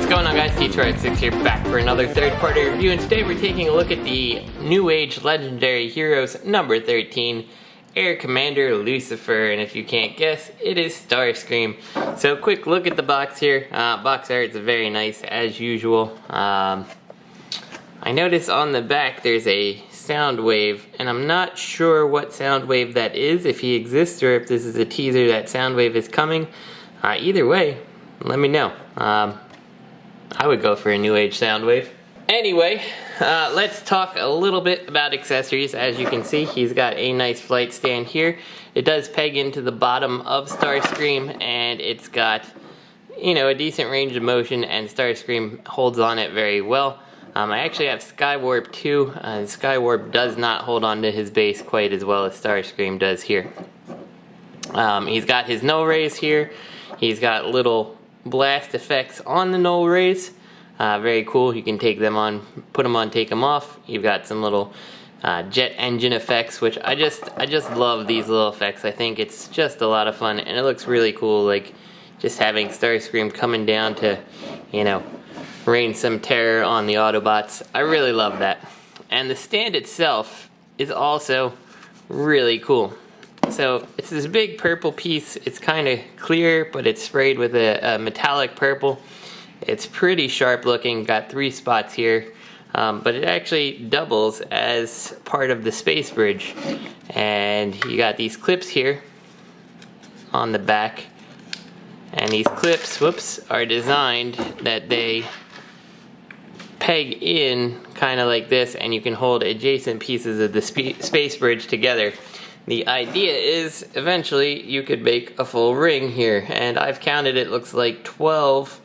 going on, guys? T2RX6 here, back for another third-party review, and today we're taking a look at the Newage Legendary Heroes number 13, Air Commander Lucifer, and if you can't guess, it is STARSCREAM. So, quick look at the box here. Box art is very nice, as usual. I notice on the back there's a sound wave, and I'm not sure what sound wave that is, if he exists, or if this is a teaser that sound wave is coming. Either way, let me know. I would go for a Newage Soundwave. Anyway, let's talk a little bit about accessories. As you can see, he's got a nice flight stand here. It does peg into the bottom of STARSCREAM, and it's got, you know, a decent range of motion, and STARSCREAM holds on it very well. I actually have Skywarp too. Skywarp does not hold on to his base quite as well as STARSCREAM does here. He's got his null rays here. He's got little blast effects on the null rays. Very cool. You can take them on, put them on, take them off. You've got some little jet engine effects, which I just love these little effects. I think it's just a lot of fun, and it looks really cool. Like just having STARSCREAM coming down to, you know, rain some terror on the Autobots. I really love that. And the stand itself is also really cool. So it's this big purple piece. It's kind of clear, but it's sprayed with a metallic purple. It's pretty sharp looking, got 3 spots here, but it actually doubles as part of the space bridge. And you got these clips here on the back, and these clips, whoops, are designed that they peg in kind of like this, and you can hold adjacent pieces of the space bridge together. The idea is, eventually, you could make a full ring here, and I've counted it looks like 12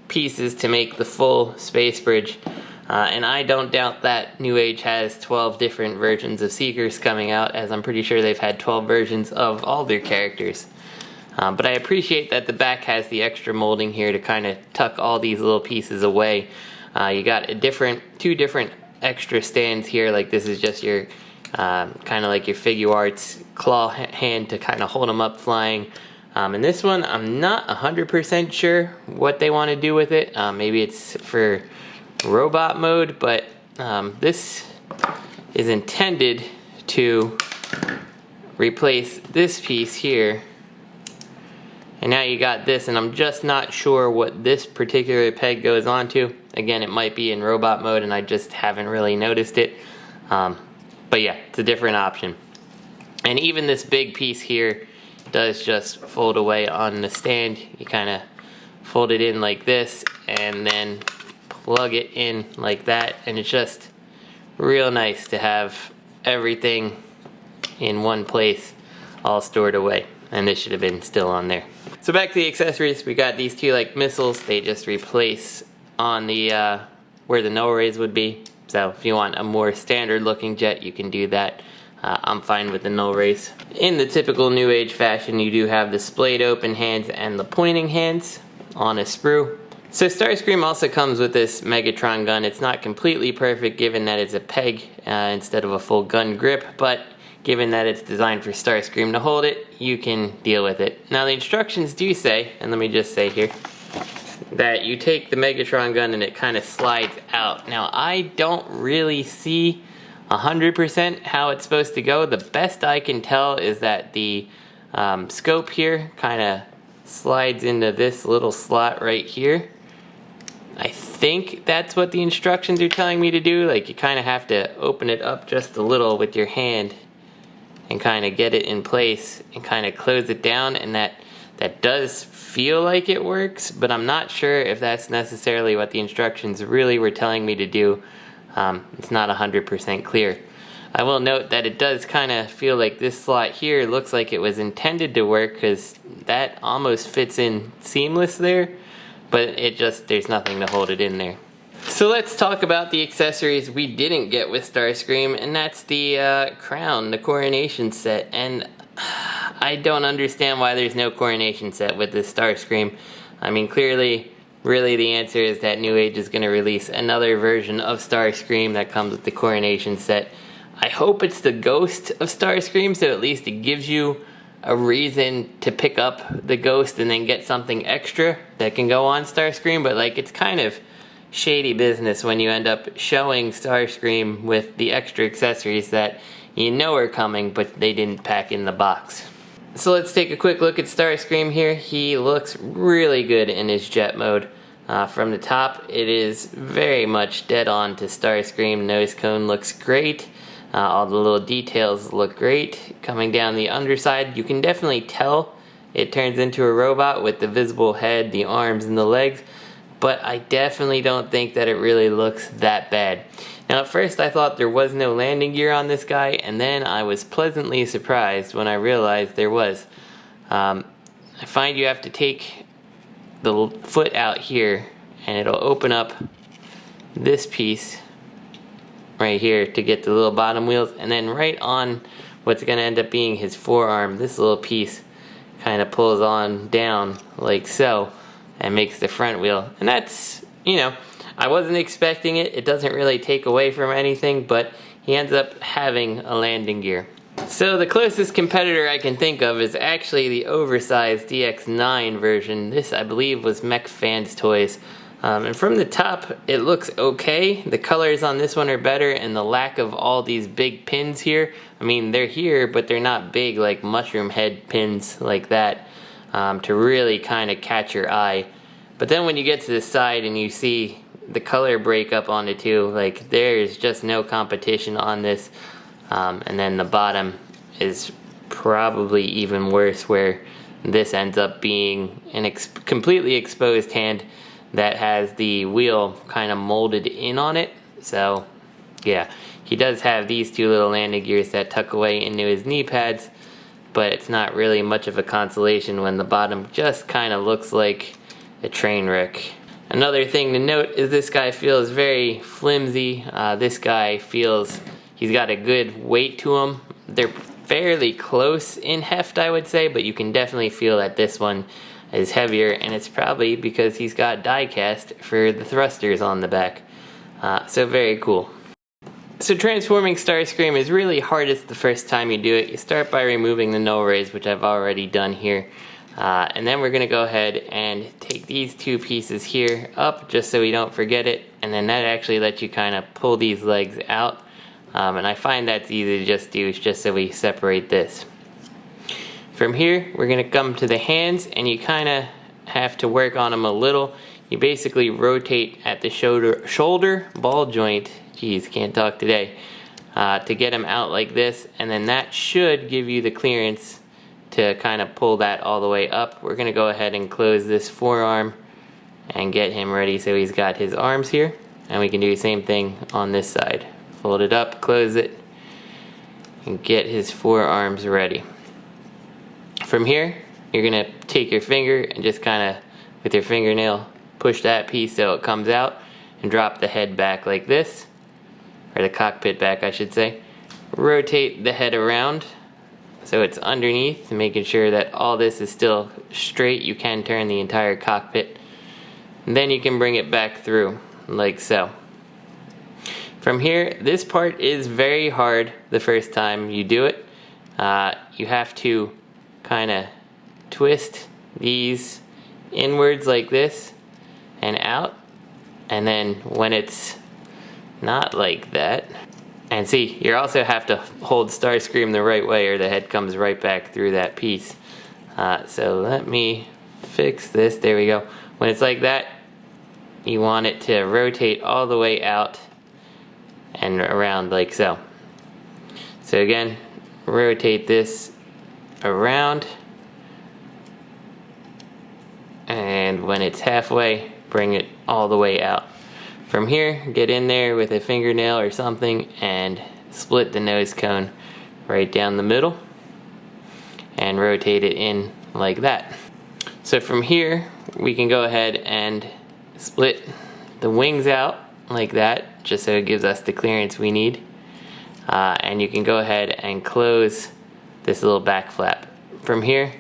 pieces to make the full space bridge, and I don't doubt that Newage has 12 different versions of Seekers coming out, as I'm pretty sure they've had 12 versions of all their characters. But I appreciate that the back has the extra molding here to kind of tuck all these little pieces away. You got two different extra stands here, like this is just your kind of like your figure arts claw hand to kind of hold them up flying. And this one, I'm not 100% sure what they want to do with it. Maybe it's for robot mode, but this is intended to replace this piece here. And now you got this, and I'm just not sure what this particular peg goes onto. Again, it might be in robot mode, and I just haven't really noticed it. But yeah, it's a different option. And even this big piece here does just fold away on the stand. You kind of fold it in like this and then plug it in like that, and it's just real nice to have everything in one place, all stored away. And this should have been still on there. So back to the accessories, we got these two like missiles. They just replace on the where the null rays would be. So if you want a more standard looking jet, you can do that. I'm fine with the null rays. In the typical Newage fashion, you do have the splayed open hands and the pointing hands on a sprue. So STARSCREAM also comes with this Megatron gun. It's not completely perfect given that it's a peg instead of a full gun grip, but given that it's designed for STARSCREAM to hold it, you can deal with it. Now the instructions do say, and let me just say here, that you take the Megatron gun and it kind of slides out. Now I don't really see 100% how it's supposed to go. The best I can tell is that the scope here kind of slides into this little slot right here. I think that's what the instructions are telling me to do. Like you kind of have to open it up just a little with your hand and kind of get it in place and kind of close it down, and that does feel like it works, but I'm not sure if that's necessarily what the instructions really were telling me to do. It's not 100% clear. I will note that it does kind of feel like this slot here looks like it was intended to work, because that almost fits in seamless there, but it just, there's nothing to hold it in there. So let's talk about the accessories we didn't get with STARSCREAM, and that's the crown, the coronation set. And I don't understand why there's no coronation set with this STARSCREAM. I mean, clearly, really the answer is that Newage is going to release another version of STARSCREAM that comes with the coronation set. I hope it's the ghost of STARSCREAM, so at least it gives you a reason to pick up the Ghost and then get something extra that can go on Starscream, but like it's kind of shady business when you end up showing Starscream with the extra accessories that you know are coming, but they didn't pack in the box. So let's take a quick look at Starscream here. He looks really good in his jet mode. From the top, it is very much dead on to Starscream. Nose cone looks great. All the little details look great. Coming down the underside, you can definitely tell it turns into a robot with the visible head, the arms, and the legs. But I definitely don't think that it really looks that bad. Now at first I thought there was no landing gear on this guy, and then I was pleasantly surprised when I realized there was. I find you have to take the foot out here and it'll open up this piece right here to get the little bottom wheels, and then right on what's going to end up being his forearm, this little piece kind of pulls on down like so and makes the front wheel. And that's, you know, I wasn't expecting it. It doesn't really take away from anything, but he ends up having a landing gear. So the closest competitor I can think of is actually the oversized DX9 version. This, I believe, was Mech Fans Toys. And from the top, it looks okay. The colors on this one are better, and the lack of all these big pins here. I mean, they're here, but they're not big like mushroom head pins like that to really kind of catch your eye. But then when you get to the side and you see the color breakup on the two, like there's just no competition on this. And then the bottom is probably even worse, where this ends up being an completely exposed hand that has the wheel kind of molded in on it. So yeah, he does have these two little landing gears that tuck away into his knee pads, but it's not really much of a consolation when the bottom just kind of looks like a train wreck. Another thing to note is this guy feels very flimsy. This guy feels he's got a good weight to him. They're fairly close in heft, I would say, but you can definitely feel that this one is heavier, and it's probably because he's got die cast for the thrusters on the back. So very cool. So transforming Starscream is really hardest the first time you do it. You start by removing the null rays, which I've already done here. And then we're going to go ahead and take these two pieces here up just so we don't forget it, and then that actually lets you kind of pull these legs out. And I find that's easy to just do, just so we separate this. From here, we're going to come to the hands, and you kind of have to work on them a little. You basically rotate at the shoulder ball joint, geez, can't talk today, to get them out like this, and then that should give you the clearance to kind of pull that all the way up. We're going to go ahead and close this forearm and get him ready so he's got his arms here, and we can do the same thing on this side. Fold it up, close it, and get his forearms ready. From here, you're going to take your finger and just kind of, with your fingernail, push that piece so it comes out, and drop the head back like this, or the cockpit back I should say. Rotate the head around so it's underneath, making sure that all this is still straight. You can turn the entire cockpit. And then you can bring it back through, like so. From here, this part is very hard the first time you do it. You have to kind of twist these inwards like this and out, and then when it's not like that, and see, you also have to hold Starscream the right way or the head comes right back through that piece. So let me fix this. There we go. When it's like that, you want it to rotate all the way out and around like so. So again, rotate this around, and when it's halfway, bring it all the way out. From here, get in there with a fingernail or something and split the nose cone right down the middle and rotate it in like that. So from here, we can go ahead and split the wings out like that, just so it gives us the clearance we need. And you can go ahead and close this little back flap. From here,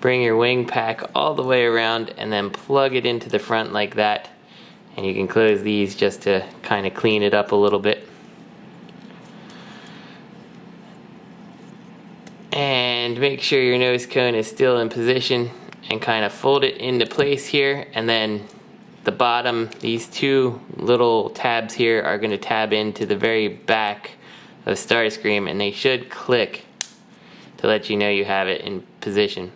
bring your wing pack all the way around and then plug it into the front like that. And you can close these just to kind of clean it up a little bit. And And make sure your nose cone is still in position and kind of fold it into place here, and then the bottom, these two little tabs here are going to tab into the very back of Starscream, and they should click to let you know you have it in position.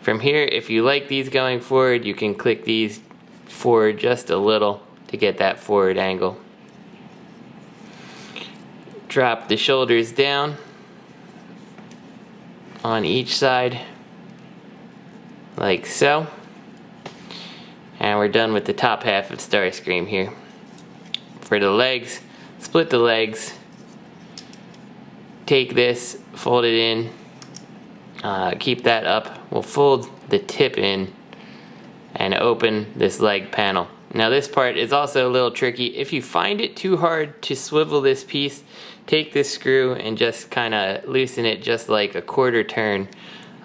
From here, if you like these going forward, you can click these forward just a little to get that forward angle. Drop the shoulders down on each side like so, and we're done with the top half of Starscream here. For the legs, split the legs, take this, fold it in, keep that up. We'll fold the tip in and open this leg panel. Now this part is also a little tricky. If you find it too hard to swivel this piece, take this screw and just kind of loosen it just like a quarter turn,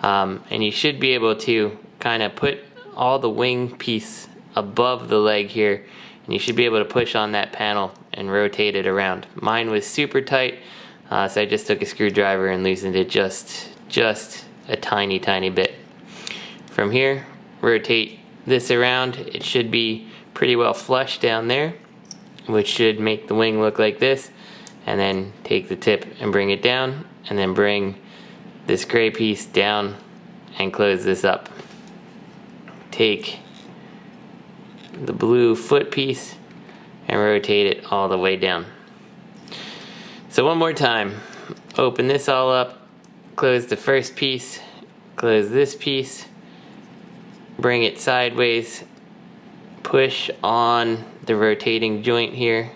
and you should be able to kind of put all the wing piece above the leg here, and you should be able to push on that panel and rotate it around. Mine was super tight, so I just took a screwdriver and loosened it just a tiny bit. From here, rotate this around. It should be pretty well flush down there, which should make the wing look like this. And then take the tip and bring it down, and then bring this gray piece down and close this up. Take the blue foot piece and rotate it all the way down. So one more time, open this all up, close the first piece, close this piece, bring it sideways, push on the rotating joint here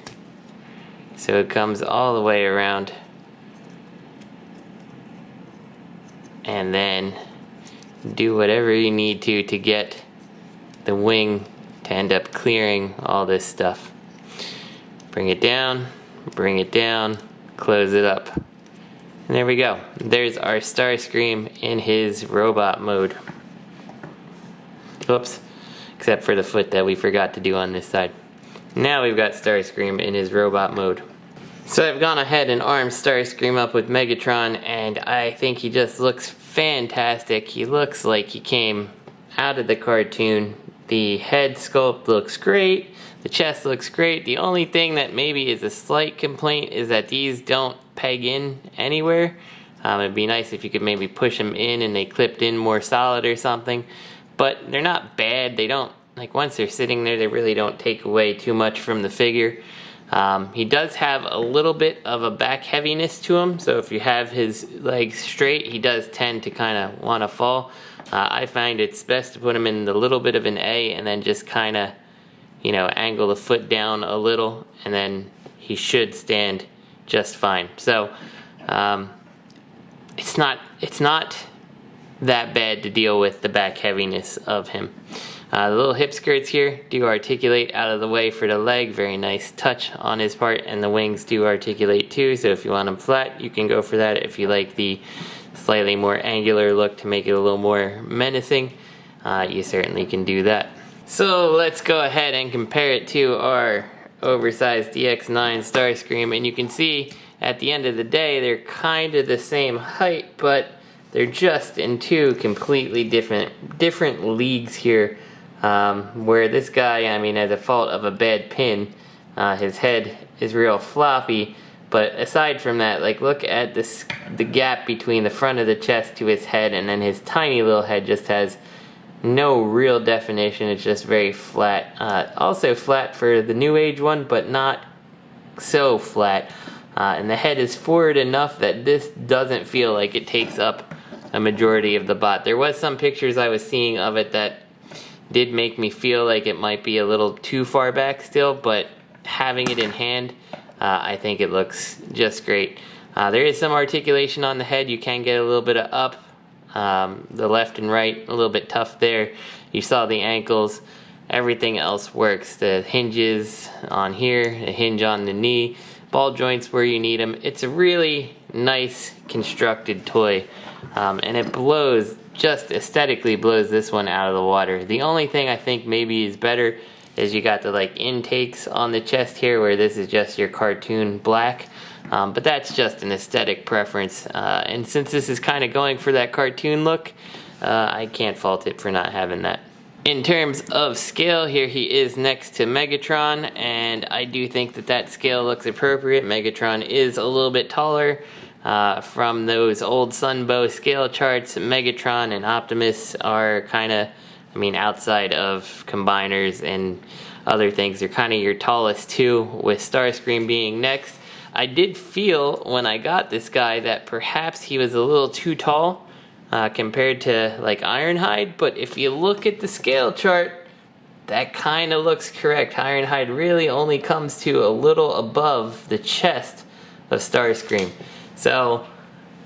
so it comes all the way around, and then do whatever you need to get the wing to end up clearing all this stuff. Bring it down, close it up. And there we go. There's our Starscream in his robot mode. Oops, except for the foot that we forgot to do on this side. Now we've got Starscream in his robot mode. So I've gone ahead and armed Starscream up with Megatron, and I think he just looks fantastic. He looks like he came out of the cartoon. The head sculpt looks great. The chest looks great. The only thing that maybe is a slight complaint is that these don't peg in anywhere. It'd be nice if you could maybe push them in and they clipped in more solid or something. But they're not bad. They don't, like, once they're sitting there, they really don't take away too much from the figure. He does have a little bit of a back heaviness to him, so if you have his legs straight, he does tend to kind of want to fall. I find it's best to put him in the little bit of an A and then just kind of, you know, angle the foot down a little, and then he should stand just fine. So it's not that bad to deal with the back heaviness of him. The little hip skirts here do articulate out of the way for the leg. Very nice touch on his part, and the wings do articulate too, so if you want them flat, you can go for that. If you like the slightly more angular look to make it a little more menacing, you certainly can do that. So let's go ahead and compare it to our oversized DX9 Starscream, and you can see at the end of the day they're kind of the same height, but they're just in two completely different leagues here. Where this guy, I mean, as a fault of a bad pin, his head is real floppy, but aside from that, like, look at this, the gap between the front of the chest to his head, and then his tiny little head just has no real definition. It's just very flat. Also flat for the Newage one, but not so flat. And the head is forward enough that this doesn't feel like it takes up a majority of the bot. There was some pictures I was seeing of it that did make me feel like it might be a little too far back still, but having it in hand, I think it looks just great. There is some articulation on the head. You can get a little bit of up, the left and right, a little bit tough there. You saw the ankles. Everything else works. The hinges on here, a hinge on the knee, ball joints where you need them. It's a really nice constructed toy, and it blows, just aesthetically blows this one out of the water. The only thing I think maybe is better is you got the like intakes on the chest here, where this is just your cartoon black. But that's just an aesthetic preference, and since this is kind of going for that cartoon look, I can't fault it for not having that. In terms of scale, here he is next to Megatron, and I do think that that scale looks appropriate. Megatron is a little bit taller. From those old Sunbow scale charts, Megatron and Optimus are kind of, I mean, outside of combiners and other things, they're kind of your tallest two, with Starscream being next. I did feel when I got this guy that perhaps he was a little too tall compared to like Ironhide, but if you look at the scale chart, that kind of looks correct. Ironhide really only comes to a little above the chest of Starscream. So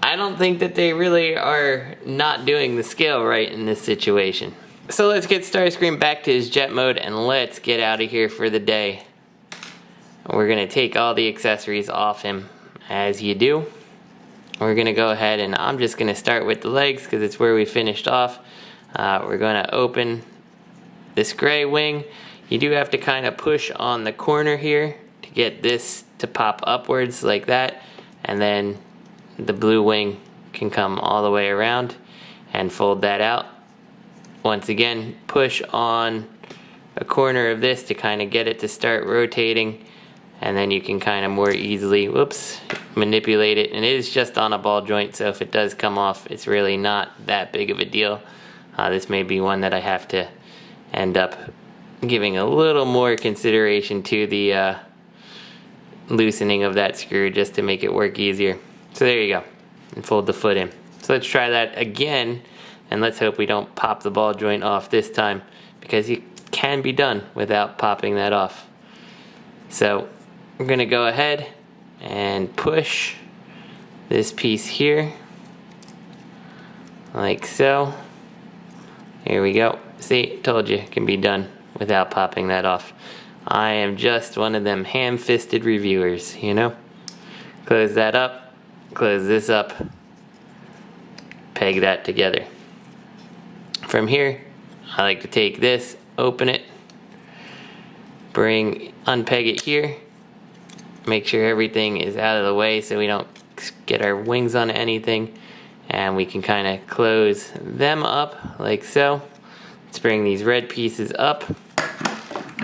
I don't think that they really are not doing the scale right in this situation. So let's get Starscream back to his jet mode and let's get out of here for the day. We're going to take all the accessories off him, as you do. We're going to go ahead and I'm just going to start with the legs because it's where we finished off. We're going to open this gray wing. You do have to kind of push on the corner here to get this to pop upwards like that, and then the blue wing can come all the way around and fold that out. Once again, push on a corner of this to kind of get it to start rotating, and then you can kind of more easily, manipulate it. And it is just on a ball joint, so if it does come off, it's really not that big of a deal. This may be one that I have to end up giving a little more consideration to the loosening of that screw just to make it work easier. So there you go, and fold the foot in. So let's try that again, and let's hope we don't pop the ball joint off this time, because it can be done without popping that off. So we're going to go ahead and push this piece here, like so. Here we go. See, told you it can be done without popping that off. I am just one of them ham-fisted reviewers, you know? Close that up, close this up, peg that together. From here, I like to take this, open it, unpeg it here, make sure everything is out of the way so we don't get our wings on anything, and we can kind of close them up like so. Let's bring these red pieces up.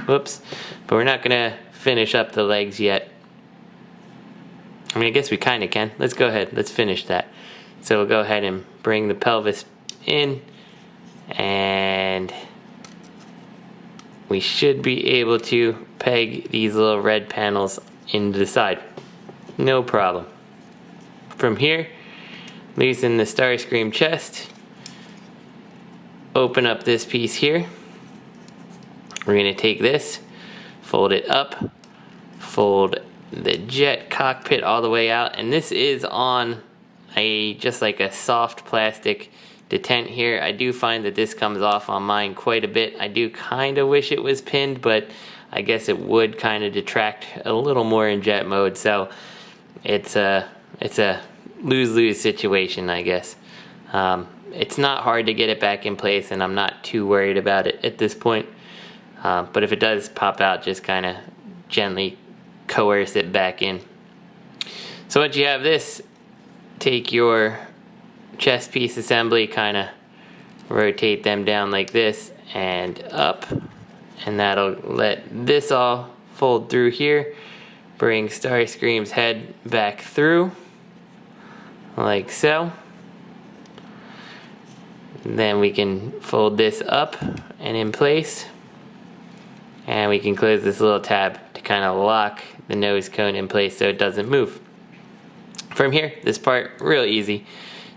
Whoops. But we're not gonna finish up the legs yet. I mean, I guess we kind of can. Let's go ahead, let's finish that. So we'll go ahead and bring the pelvis in, and we should be able to peg these little red panels into the side. No problem. From here, loosen the Starscream chest, open up this piece here. We're going to take this, fold it up, fold the jet cockpit all the way out, and this is on just like a soft plastic detent here. I do find that this comes off on mine quite a bit. I do kind of wish it was pinned, but I guess it would kind of detract a little more in jet mode, so it's a lose-lose situation, I guess. It's not hard to get it back in place, and I'm not too worried about it at this point. But if it does pop out, just kind of gently coerce it back in. So once you have this, take your chest piece assembly, kind of rotate them down like this and up, and that'll let this all fold through here. Bring Starscream's head back through like so. Then we can fold this up and in place, and we can close this little tab to kind of lock the nose cone in place so it doesn't move. From here, this part, real easy.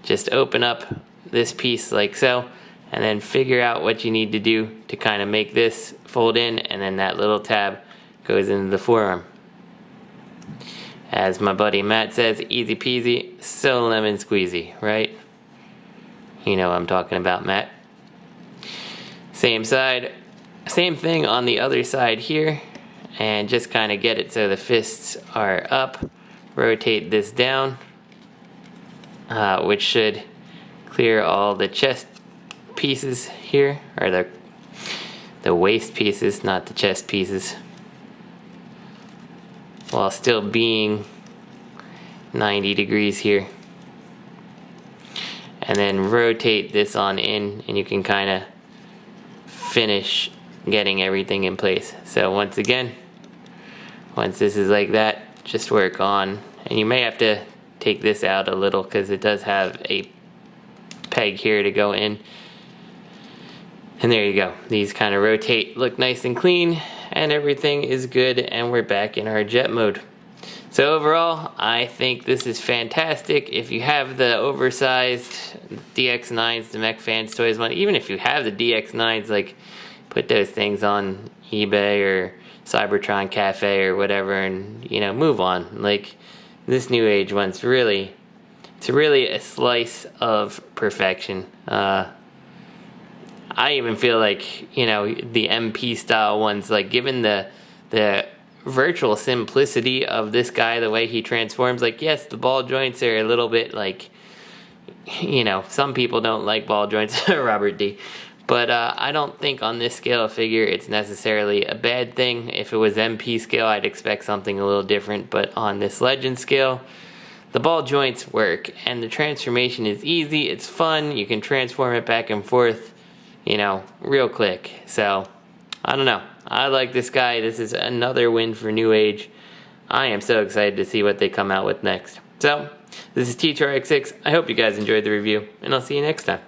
Just open up this piece like so, and then figure out what you need to do to kind of make this fold in, and then that little tab goes into the forearm. As my buddy Matt says, easy peasy, so lemon squeezy, right? You know what I'm talking about, Matt. Same side, same thing on the other side here, and just kind of get it so the fists are up. Rotate this down, which should clear all the chest pieces here, or the the waist pieces, not the chest pieces, while still being 90 degrees here. And then rotate this on in, and you can kind of finish getting everything in place. So once again, once this is like that, just work on, and you may have to take this out a little because it does have a peg here to go in. And there you go. These kind of rotate, look nice and clean, and everything is good, and we're back in our jet mode. So overall, I think this is fantastic. If you have the oversized DX9s, the Mech Fans Toys one, even if you have the DX9s, like, put those things on eBay or Cybertron Cafe or whatever, and, you know, move on. Like, this Newage one's really, it's really a slice of perfection. I even feel like, you know, the MP style ones, like, given the virtual simplicity of this guy, the way he transforms, like, yes, the ball joints are a little bit, like, you know, some people don't like ball joints, Robert D. But I don't think on this scale of figure it's necessarily a bad thing. If it was MP scale, I'd expect something a little different. But on this Legend scale, the ball joints work, and the transformation is easy, it's fun, you can transform it back and forth, you know, real quick. So, I don't know. I like this guy. This is another win for Newage. I am so excited to see what they come out with next. So, this is T2RX6. I hope you guys enjoyed the review, and I'll see you next time.